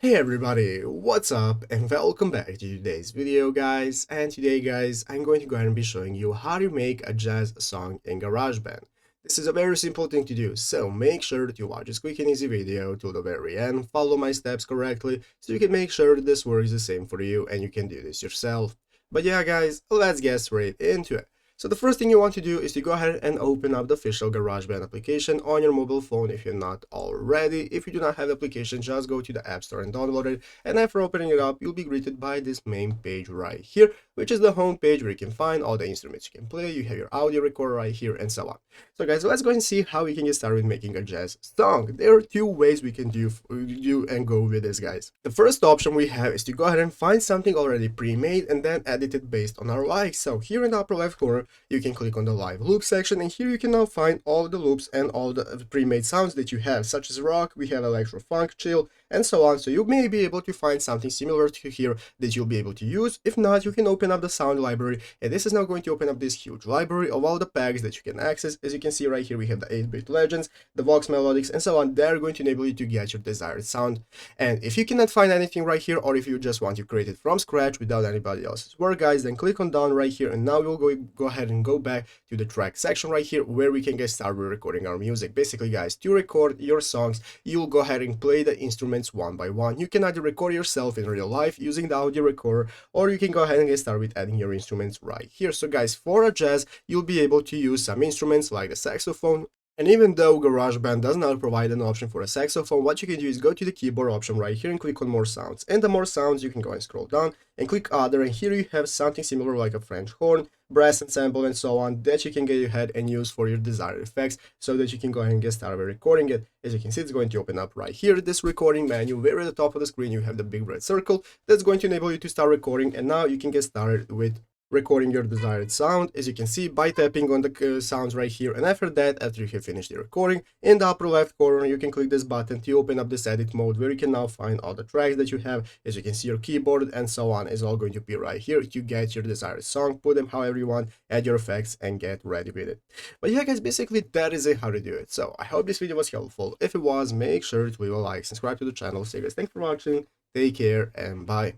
Hey everybody, what's up and welcome back to today's video guys. And today guys, I'm going to go ahead and be showing you how to make a jazz song in GarageBand. This is a very simple thing to do, so make sure that you watch this quick and easy video till the very end, follow my steps correctly so you can make sure that this works the same for you and you can do this yourself. But yeah guys, let's get straight into it. So the first thing you want to do is to go ahead and open up the official GarageBand application on your mobile phone if you're not already. If you do not have the application, just go to the App Store and download it. And after opening it up, you'll be greeted by this main page right here, which is the home page where you can find all the instruments you can play. You have your audio recorder right here and so on. So guys, let's go and see how we can get started with making a jazz song. There are two ways we can do and go with this, guys. The first option we have is to go ahead and find something already pre-made and then edit it based on our likes. So here in the upper left corner, you can click on the live loop section, and here you can now find all the loops and all the pre-made sounds that you have, such as rock, we have electro, funk, chill, and so on. So you may be able to find something similar to here that you'll be able to use. If not, you can open up the sound library, and this is now going to open up this huge library of all the packs that you can access. As you can see right here, we have the 8-bit legends, the Vox melodics, and so on. They're going to enable you to get your desired sound. And if you cannot find anything right here, or if you just want to create it from scratch without anybody else's work, guys, then click on down right here, and now we'll go ahead and go back to the track section right here where we can get started recording our music. Basically, guys, to record your songs, you'll go ahead and play the instruments one by one. You can either record yourself in real life using the audio recorder, or you can go ahead and get started with adding your instruments right here. So guys, for a jazz, you'll be able to use some instruments like the saxophone. And even though GarageBand does not provide an option for a saxophone, what you can do is go to the keyboard option right here and click on more sounds. And the more sounds, you can go and scroll down and click other, and here you have something similar like a French horn, brass ensemble, and so on that you can get ahead and use for your desired effects so that you can go ahead and get started recording it. As you can see, it's going to open up right here, this recording menu. Where at the top of the screen you have the big red circle that's going to enable you to start recording, and now you can get started with recording your desired sound, as you can see, by tapping on the sounds right here. And after that, after you have finished the recording, in the upper left corner you can click this button to open up this edit mode where you can now find all the tracks that you have. As you can see, your keyboard and so on is all going to be right here to get your desired song, put them however you want, add your effects, and get ready with it. But yeah guys, basically that is it, how to do it. So I hope this video was helpful. If it was, make sure to leave a like, subscribe to the channel. So guys, thanks for watching, take care, and bye.